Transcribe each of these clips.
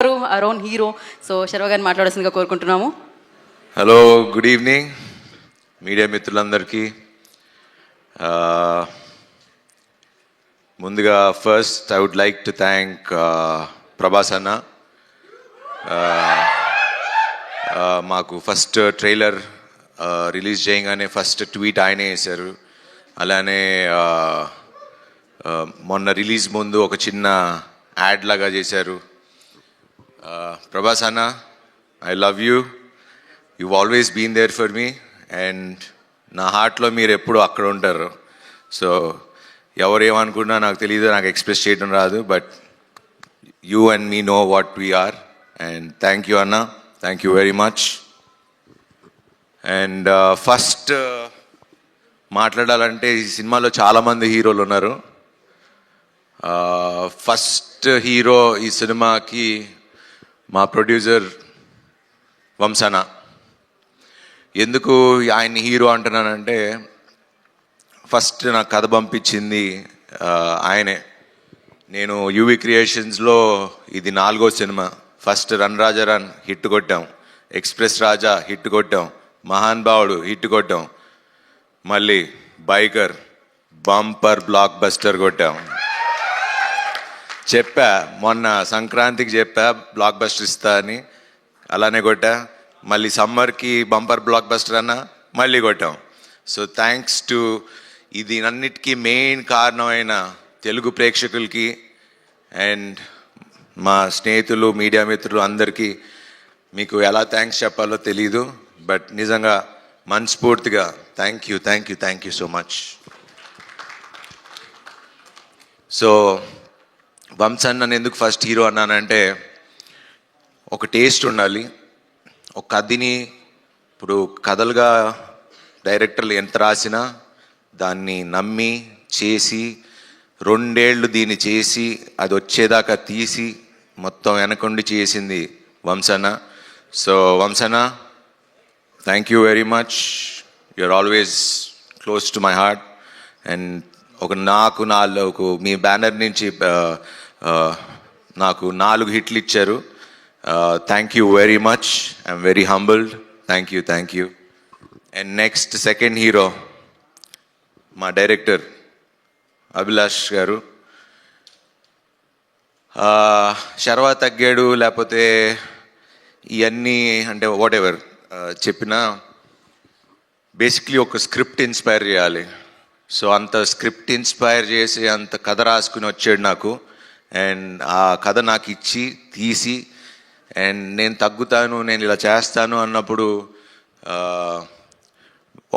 our own hero. So Sharva గారిని మాట్లాడాల్సిందిగా కోరుకుంటున్నాము. హలో, గుడ్ ఈవినింగ్ మీడియా మిత్రులందరికీ. ముందుగా first I would like to thank Prabhas అన్న. మాకు ఫస్ట్ ట్రైలర్ రిలీజ్ చేయగానే ఫస్ట్ ట్వీట్ ఆయనే వేశారు. అలానే మొన్న రిలీజ్ ముందు ఒక చిన్న యాడ్ లాగా చేశారు. ప్రభాస్ అన్న, I love you, you've always been there for me, and నా హార్ట్లో మీరు ఎప్పుడు అక్కడ ఉంటారు. సో ఎవరు ఏమనుకున్నా నాకు తెలియదు, నాకు ఎక్స్ప్రెస్ చేయడం రాదు, but you and me know what we are. And thank you అన్న, thank you very much. And first మాట్లాడాలంటే ఈ సినిమాలో చాలామంది హీరోలు ఉన్నారు. ఫస్ట్ హీరో ఈ సినిమాకి మా ప్రొడ్యూసర్ వంశన. ఎందుకు ఆయన్ని హీరో అంటున్నానంటే, ఫస్ట్ నాకు కథ పంపించింది ఆయనే. నేను యూవి క్రియేషన్స్లో ఇది 4వ సినిమా. ఫస్ట్ రన్ రాజా రన్ హిట్ కొట్టాం, ఎక్స్ప్రెస్ రాజా హిట్ కొట్టాం, మహాన్ భావుడు హిట్ కొట్టాం, మళ్ళీ బైకర్ బంపర్ బ్లాక్ బస్టర్ కొట్టాం. చెప్పా మొన్న సంక్రాంతికి చెప్పా బ్లాక్ బస్టర్ ఇస్తా అని, అలానే కొట్టా. మళ్ళీ సమ్మర్కి బంపర్ బ్లాక్ బస్టర్ అన్న మళ్ళీ కొట్టాం. సో థ్యాంక్స్ టు ఇది అన్నిటికీ మెయిన్ కారణమైన తెలుగు ప్రేక్షకులకి అండ్ మా స్నేహితులు మీడియా మిత్రులు అందరికీ మీకు ఎలా థ్యాంక్స్ చెప్పాలో తెలీదు, బట్ నిజంగా మనస్ఫూర్తిగా thank you, thank you, thank you so much. So వంశన్ నన్ను ఎందుకు ఫస్ట్ హీరో అన్నానంటే, ఒక టేస్ట్ ఉండాలి. ఒక కథని ఇప్పుడు కథలుగా డైరెక్టర్లు ఎంత రాసినా దాన్ని నమ్మి చేసి 2 ఏళ్ళు దీన్ని చేసి అది వచ్చేదాకా తీసి మొత్తం వెనకుండి చేసింది వంశన. సో వంశన, thank you very much. You're always close to my heart. And నాకు 4 మీ బ్యానర్ నుంచి నాకు 4 హిట్లు ఇచ్చారు. Thank you very much. I'm very humbled. Thank you, thank you. And next second hero మా డైరెక్టర్ అభిలాష్ గారు. శర్వా తగ్గాడు లేకపోతే ఇవన్నీ అంటే వాట్ ఎవర్ చెప్పినా బేసిక్లీ ఒక స్క్రిప్ట్ ఇన్స్పైర్ చేయాలి. సో అంత స్క్రిప్ట్ ఇన్స్పైర్ చేసి అంత కథ రాసుకుని వచ్చాడు నాకు. అండ్ ఆ కథ నాకు ఇచ్చి తీసి, అండ్ నేను తగ్గుతాను, నేను ఇలా చేస్తాను అన్నప్పుడు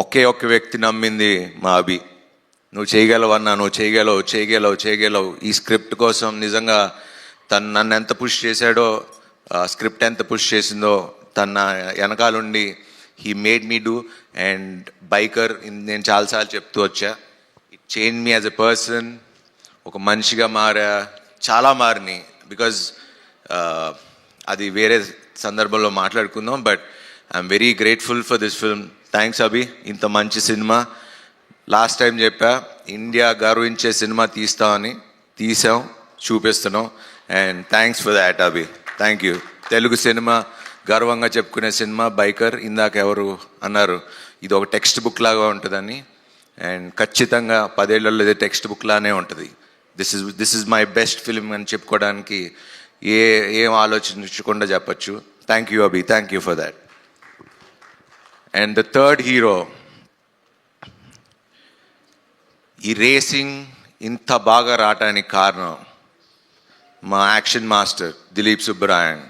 ఒకే ఒక్క వ్యక్తి నమ్మింది మా అభి. నువ్వు చేయగలవు అన్నా, నువ్వు చేయగలవు, చేయగలవు, చేయగలవు. ఈ స్క్రిప్ట్ కోసం నిజంగా తను నన్ను ఎంత పుష్ చేశాడో, స్క్రిప్ట్ ఎంత పుష్ చేసిందో తన వెనకాలండి he made me do. And బైకర్ నేను చాలాసార్లు చెప్తూ వచ్చా, it change me as a person. ఒక మనిషిగా మారా, చాలా మారిని. బికాజ్ అది వేరే సందర్భంలో మాట్లాడుకుందాం, but I'm very grateful for this film. Thanks Abhi, ఇంత మంచి సినిమా. లాస్ట్ టైం చెప్పా ఇండియా గర్వించే సినిమా తీస్తామని, తీసాం, చూపిస్తున్నాం. And thanks for that Abhi, thank you. Telugu సినిమా గర్వంగా చెప్పుకునే సినిమా బైకర్. ఇందాక ఎవరు అన్నారు ఇది ఒక టెక్స్ట్ బుక్ లాగా ఉంటుందని, అండ్ ఖచ్చితంగా 10 ఏళ్లలో ఇది టెక్స్ట్ బుక్ లానే ఉంటుంది. This is my best film అని చెప్పుకోవడానికి ఏం ఆలోచించకుండా చెప్పచ్చు. Thank you Abhi, thank you for that. And the third hero, ఈ రేసింగ్ ఇంత బాగా రావటానికి కారణం మా action master Dilip Subbarayan.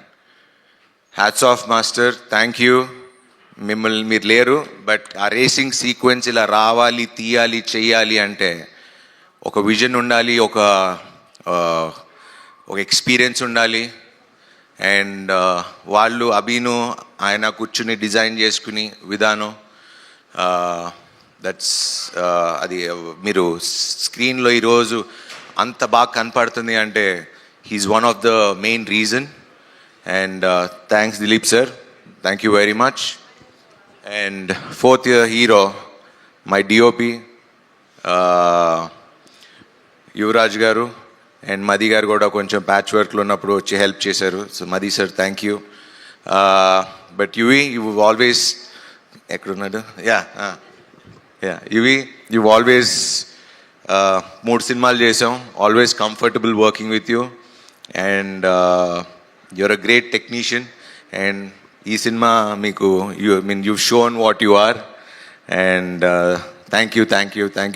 Hats off master, thank you. మిమ్మల్ని మీరు లేరు, బట్ ఆ రేసింగ్ సీక్వెన్స్ ఇలా రావాలి, తీయాలి, చెయ్యాలి అంటే ఒక విజన్ ఉండాలి, ఒక ఎక్స్పీరియన్స్ ఉండాలి. అండ్ వాళ్ళు అభిను ఆయన కూర్చుని డిజైన్ చేసుకుని విధానం, దట్స్ అది మీరు స్క్రీన్లో ఈరోజు అంత బాగా కనపడుతుంది అంటే he's one of the main reason. And thanks Dilip sir, thank you very much. And fourth hero my DOP Yuvraj garu. And మది గారు కూడా కొంచెం ప్యాచ్ వర్క్లో ఉన్నప్పుడు వచ్చి హెల్ప్ చేశారు. సో మది సార్ థ్యాంక్ యూ. బట్ యువి యూ ఆల్వేస్ ఎక్కడున్నాడు యా యువి యూ ఆల్వేస్ 3 సినిమాలు చేసాం, always comfortable working with you and you're a great technician. And ఈ సినిమా మీకు you shown what you are and thank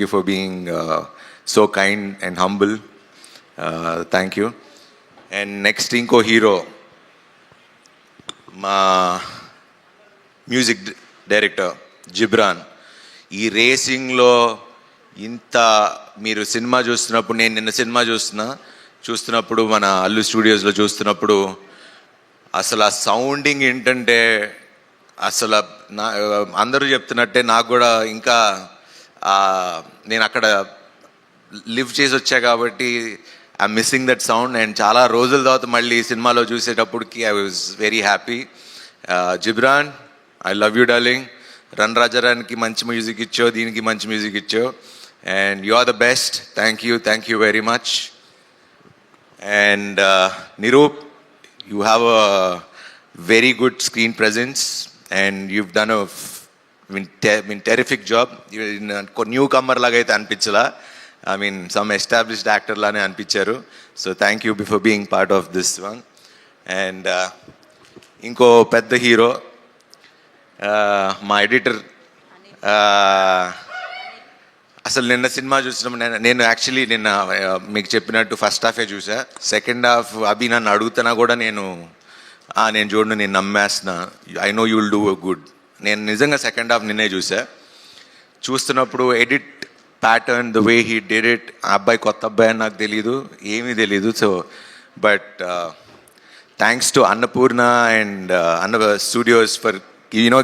you for being so kind and humble. Thank you. And next ఇంకో hero మా music director Ghibran. ఈ రేసింగ్లో ఇంత మీరు cinema చూస్తున్నప్పుడు, నేను నిన్న సినిమా చూస్తున్నప్పుడు మన అల్లు స్టూడియోస్లో చూస్తున్నప్పుడు అసలు ఆ సౌండింగ్ ఏంటంటే అసలు నా అందరూ చెప్తున్నట్టే నాకు కూడా ఇంకా నేను అక్కడ లివ్ చేసి వచ్చా కాబట్టి I missing that sound. And చాలా రోజుల తర్వాత మళ్ళీ సినిమాలో చూసేటప్పటికి I was very happy. Ghibran, I love you darling. Run రాజారానికి మంచి మ్యూజిక్ ఇచ్చావు, దీనికి మంచి మ్యూజిక్ ఇచ్చావు and you are the best. Thank you very much. And Niroop, you have a very good screen presence and you've done a terrific job. New comer laga aithe anpichla, I mean some established actor lane anpicharu. So thank you for being part of this one. And inko pedda hero మా editor. అసలు నిన్న cinema చూసినప్పుడు నేను actually నిన్న మీకు చెప్పినట్టు first హాఫే చూసా. Second half అభి నన్ను అడుగుతున్నా కూడా నేను చూడను, నేను నమ్మేస్తున్నా. I know you will do good. నేను నిజంగా సెకండ్ హాఫ్ నిన్నే చూస్తున్నప్పుడు edit pattern, the way he did it. ఆ అబ్బాయి కొత్త అబ్బాయి అని నాకు తెలీదు, ఏమీ తెలీదు. So but thanks to Annapurna and Anna studios for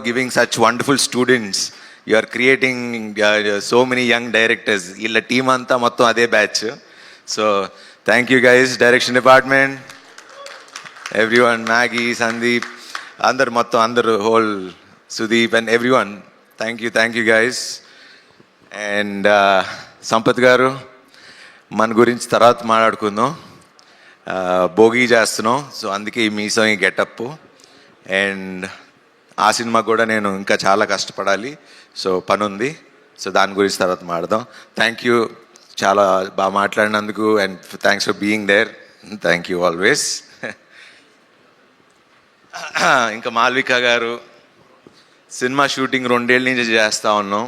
giving such wonderful students. You are creating so many young directors. వీళ్ళ టీం అంతా మొత్తం అదే batch. So thank you guys, direction department, everyone, Maggie, Sandeep, అందరు whole Sudeep and everyone. Thank you guys. And Sampath గారు, మన గురించి తర్వాత మాట్లాడుకుందాం. భోగి చేస్తున్నాం, సో అందుకే ఈ మీసం, ఈ గెటప్. అండ్ ఆ సినిమా కూడా నేను ఇంకా చాలా కష్టపడాలి, సో పని ఉంది. సో దాని గురించి తర్వాత మాట్లాడదాం. థ్యాంక్ యూ, చాలా బాగా మాట్లాడినందుకు and thanks for being there. Thank you always. ఇంకా మాల్విక గారు, సినిమా షూటింగ్ 2 ఏళ్ళ నుంచి చేస్తూ ఉన్నాం.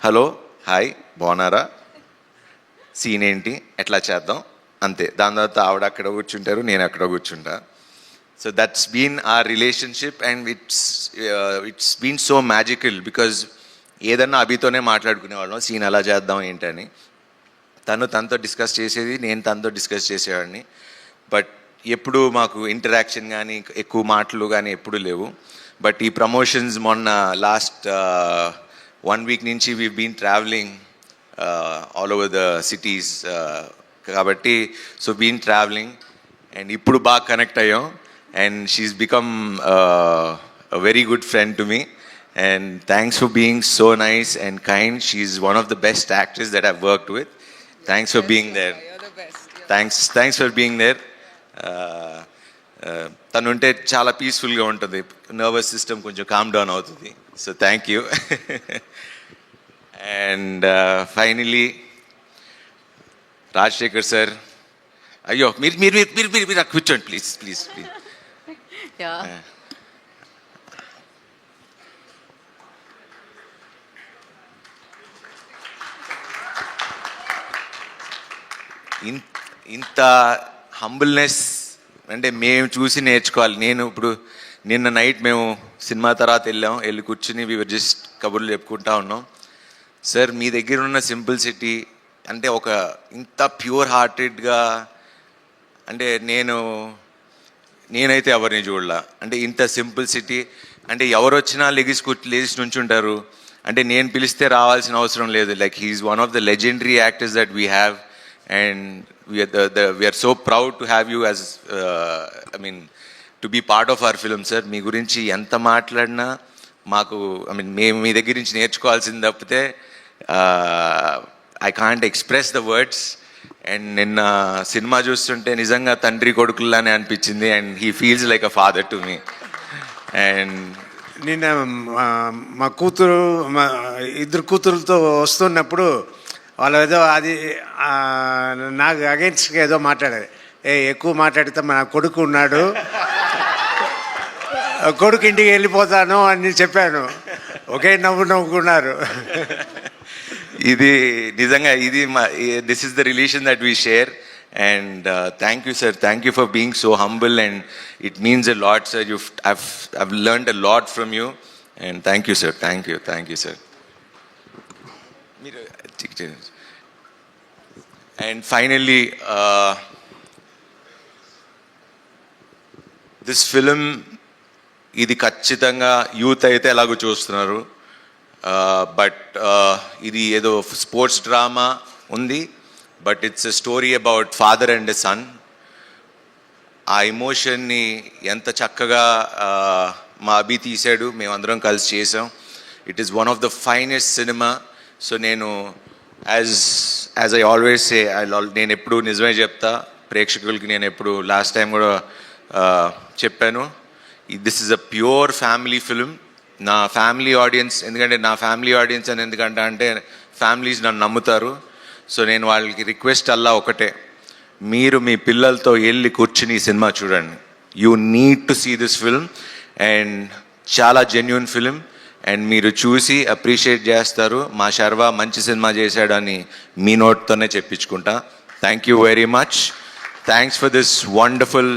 హలో, హాయ్, బాగున్నారా, సీన్ ఏంటి, ఎట్లా చేద్దాం, అంతే. దాని తర్వాత ఆవిడ అక్కడ కూర్చుంటారు, నేను అక్కడ కూర్చుంటా. So that's been our relationship and it's been so magical because ఏదన్నా అభితోనే మాట్లాడుకునేవాళ్ళం, సీన్ అలా చేద్దాం ఏంటని. తనతో డిస్కస్ చేసేది, నేను తనతో డిస్కస్ చేసేవాడిని. బట్ ఎప్పుడు మాకు ఇంటరాక్షన్ కానీ ఎక్కువ మాటలు కానీ ఎప్పుడు లేవు. బట్ ఈ ప్రమోషన్స్ మొన్న లాస్ట్ 1 వీక్ నుంచి we been travelling all over the cities కాబట్టి సో బీన్ ట్రావెలింగ్ అండ్ ఇప్పుడు బాగా కనెక్ట్ అయ్యాం. And she's become a very good friend to me. And thanks for being so nice and kind. She's one of the best actors that I've worked with. Thanks for being there. You're the best. Thanks for being there. తను ఉంటే చాలా పీస్ఫుల్గా ఉంటుంది, nervous system కొంచెం calm down అవుతుంది. So thank you. And finally Rajasekhar sir, అయ్యో మీరు కూర్చోండి ప్లీజ్. Yeah. ఇంత హంబుల్నెస్ అంటే మేము చూసి నేర్చుకోవాలి. నేను ఇప్పుడు నిన్న నైట్ మేము సినిమా తర్వాత వెళ్ళి కూర్చుని వీఆర్ జస్ట్ కబుర్లు చెప్పుకుంటా ఉన్నాం. సార్, మీ దగ్గర ఉన్న సింపుల్సిటీ అంటే ఒక ఇంత ప్యూర్ హార్టెడ్గా, అంటే నేనైతే ఎవరిని చూడలా. అంటే ఇంత సింపుల్సిటీ, అంటే ఎవరు వచ్చినా లేచి నుంచుంటారు. అంటే నేను పిలిస్తే రావాల్సిన అవసరం లేదు. Like he's one of the legendary actors that we have and we're so proud to have you as I mean to be part of our film. Sir, మీ గురించి ఎంత మాట్లాడినా మాకు మేము మీ దగ్గర నుంచి నేర్చుకోవాల్సింది తప్పితే I can't express the words. And నిన్న సినిమా చూస్తుంటే నిజంగా తండ్రి కొడుకుల్లానే అనిపించింది. And he feels like a father to me. And నిన్న మా కూతురు మా ఇద్దరు కూతురులతో వస్తున్నప్పుడు వాళ్ళు ఏదో అది నాకు అగెన్స్ట్గా ఏదో మాట్లాడారు. ఎక్కువ మాట్లాడితే మా కొడుకు ఉన్నాడు, కొడుకు ఇంటికి వెళ్ళిపోతాను అని చెప్పాను. ఒకే నవ్వుకున్నారు. ఇది నిజంగా ఇది మా this is the relation that we share. And thank you sir, thank you for being so humble. And it means a lot sir. I've learned a lot from you. And thank you sir, thank you sir. And finally, this film, ఇది ఖచ్చితంగా youth అయితే ఎలాగో చూస్తున్నారు. But ఇది ఏదో sports drama ఉంది, but it's a story about father and a son. ఆ ఎమోషన్ని ఎంత చక్కగా మా అభి తీశాడు, మేమందరం కలిసి చేసాం. It is one of the finest cinema. So నేను యాజ్ ఐ ఆల్వేస్ సే, నేను ఎప్పుడు నిజమే చెప్తా ప్రేక్షకులకి. నేను ఎప్పుడు లాస్ట్ టైం కూడా చెప్పాను, this is a pure family film. నా ఫ్యామిలీ ఆడియన్స్, ఎందుకంటే నా ఫ్యామిలీ ఆడియన్స్ అని ఎందుకంటే అంటే ఫ్యామిలీస్ నన్ను నమ్ముతారు. సో నేను వాళ్ళకి రిక్వెస్ట్ అల్లా ఒకటే, మీరు మీ పిల్లలతో వెళ్ళి కూర్చుని ఈ సినిమా చూడండి. You need to see this film. And చాలా జెన్యున్ ఫిలిం. అండ్ మీరు చూసి అప్రిషియేట్ చేస్తారు. మా శర్వా మంచి సినిమా చేశాడని మీ నోట్తోనే చెప్పించుకుంటా. Thank you very much. Thanks for this wonderful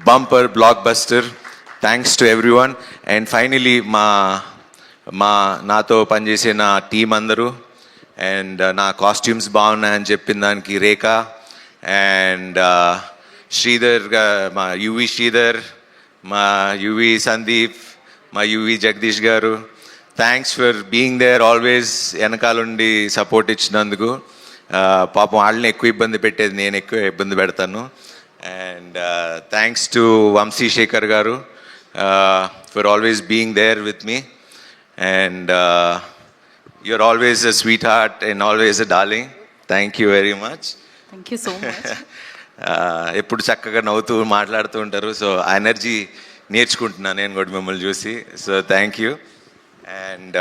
bumper blockbuster. Thanks to every one. And finally నాతో పనిచేసే నా టీం అందరూ, అండ్ నా కాస్ట్యూమ్స్ బాగున్నాయని చెప్పిన దానికి రేఖ, అండ్ శ్రీధర్, మా యువి శ్రీధర్, మా యువి సందీప్, మా UV Jagadish garu, thanks for being there always. వెనకాలండి సపోర్ట్ ఇచ్చినందుకు. పాపం వాళ్ళని ఎక్కువ ఇబ్బంది పెట్టేది నేను ఎక్కువ ఇబ్బంది పెడతాను. And thanks to Vamsi Shekar garu for always being there with me. And you're always a sweetheart and always a darling. Thank you very much. Thank you so much. ఎప్పుడు చక్కగా నవ్వుతూ మాట్లాడుతూ ఉంటారు. సో ఆ ఎనర్జీ నేర్చుకుంటున్నాను నేను కూడా మిమ్మల్ని చూసి. So thank you. And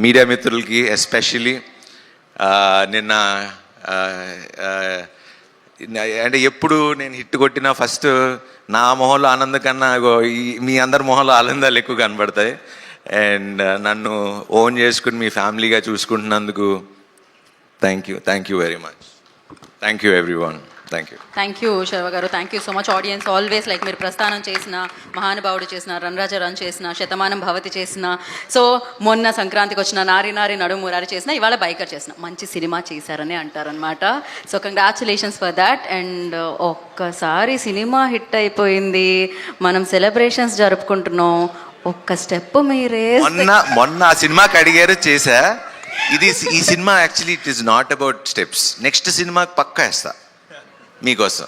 media మిత్రులకి ఎస్పెషలీ నిన్న అంటే ఎప్పుడు నేను హిట్ కొట్టినా ఫస్ట్ నా మొహంలో ఆనందం కన్నా మీ అందరి మొహంలో ఆనందాలు ఎక్కువ కనబడతాయి. అండ్ నన్ను ఓన్ చేసుకుని మీ ఫ్యామిలీగా చూసుకుంటున్నందుకు thank you very much. Thank you everyone. Thank you Sharwa garu. Thank you so much. Audience always like మీరు ప్రస్థానం చేసిన, మహానుభావుడు చేసిన, రన్రాజ రన్ చేసిన, శతమానం భవతి చేసిన, సో మొన్న సంక్రాంతికి వచ్చిన నారి నారి నడుమురారి చేసిన, ఇవాళ బైకర్ చేసిన, మంచి సినిమా చేశారని అంటారనమాట. So congratulations for that. And ఒక్కసారి సినిమా హిట్ అయిపోయింది, మనం సెలబ్రేషన్స్ జరుపుకుంటున్నాం. ఒక్క స్టెప్ మీరే మొన్న ఆ సినిమాకి అడిగారు చేశా. ఈ cinema actually it is not about steps. Next సినిమాకి పక్కా వేస్తా మీకోసం.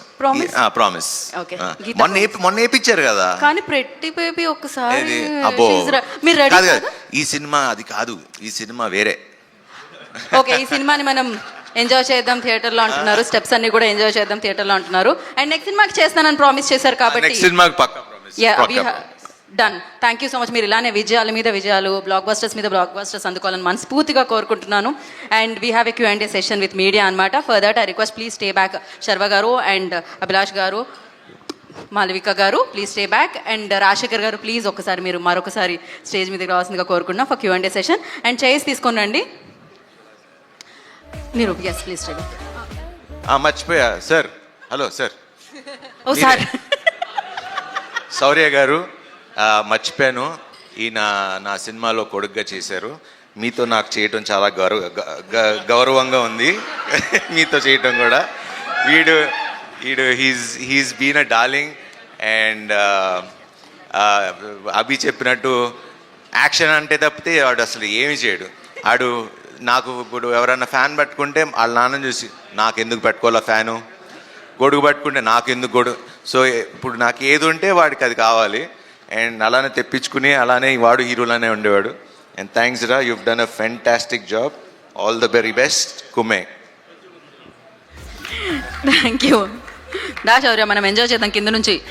ప్రామిస్. మొన్న వేయించారు కదా. కానీ ప్రతి బేబీ ఒక్కసారి అబ్బో మీరు రెడీ కాదు. ఈ సినిమా అది కాదు, ఈ సినిమా వేరే. ఓకే, ఈ సినిమాని మనం ఎంజాయ్ చేద్దాం థియేటర్లో అంటున్నారు. స్టెప్స్ అన్ని కూడా ఎంజాయ్ చేద్దాం థియేటర్లో అంటున్నారు. అండ్ నెక్స్ట్ సినిమాకి చేస్తానని ప్రామిస్ చేశారు కాబట్టి నెక్స్ట్ సినిమాకి పక్కా promise. Done. Thank you so much. మీరు ఇలానే విజయాల మీద విజయాలు, బ్లాక్ బస్టర్స్ మీద బ్లాక్ బస్టర్స్ అందుకోవాలని మనస్ఫూర్తిగా కోరుకుంటున్నాను. And we have a Q&A session with media అనమాట. For that I request please stay back. Sharwa garu and Abhilash garu, Malavika garu please stay back. And Rajasekhar garu please ఒక్కసారి మీరు మరొకసారి స్టేజ్ మీదకి రావాల్సిందిగా కోరుకుంటున్నాం for Q&A session. And chairs తీసుకొని రండి మీరు. Yes please stay back. మర్చిపోయా sir. Hello sir. Oh sir. Shourya garu, మర్చిపోయాను, ఈయన నా సినిమాలో కొడుగ్గా చేశారు. మీతో నాకు చేయటం చాలా గౌరవంగా ఉంది. మీతో చేయటం కూడా. వీడు he's been a darling. And Abhi చెప్పినట్టు యాక్షన్ అంటే తప్పితే వాడు అసలు ఏమి చేయడు. ఆడు నాకు ఇప్పుడు ఎవరన్నా ఫ్యాన్ పట్టుకుంటే వాళ్ళ నాన్న చూసి నాకెందుకు పెట్టుకోవాలా ఫ్యాను, గొడుగు పట్టుకుంటే నాకెందుకు గొడుగు. సో ఇప్పుడు నాకు ఏది ఉంటే వాడికి అది కావాలి. అండ్ అలానే తెప్పించుకుని అలానే వాడు హీరోలానే ఉండేవాడు. అండ్ థ్యాంక్స్ రా, you've done a fantastic job. All the very best. కుమే. Thank you. దా శౌర్య మనం ఎంజాయ్ చేద్దాం కింద నుంచి.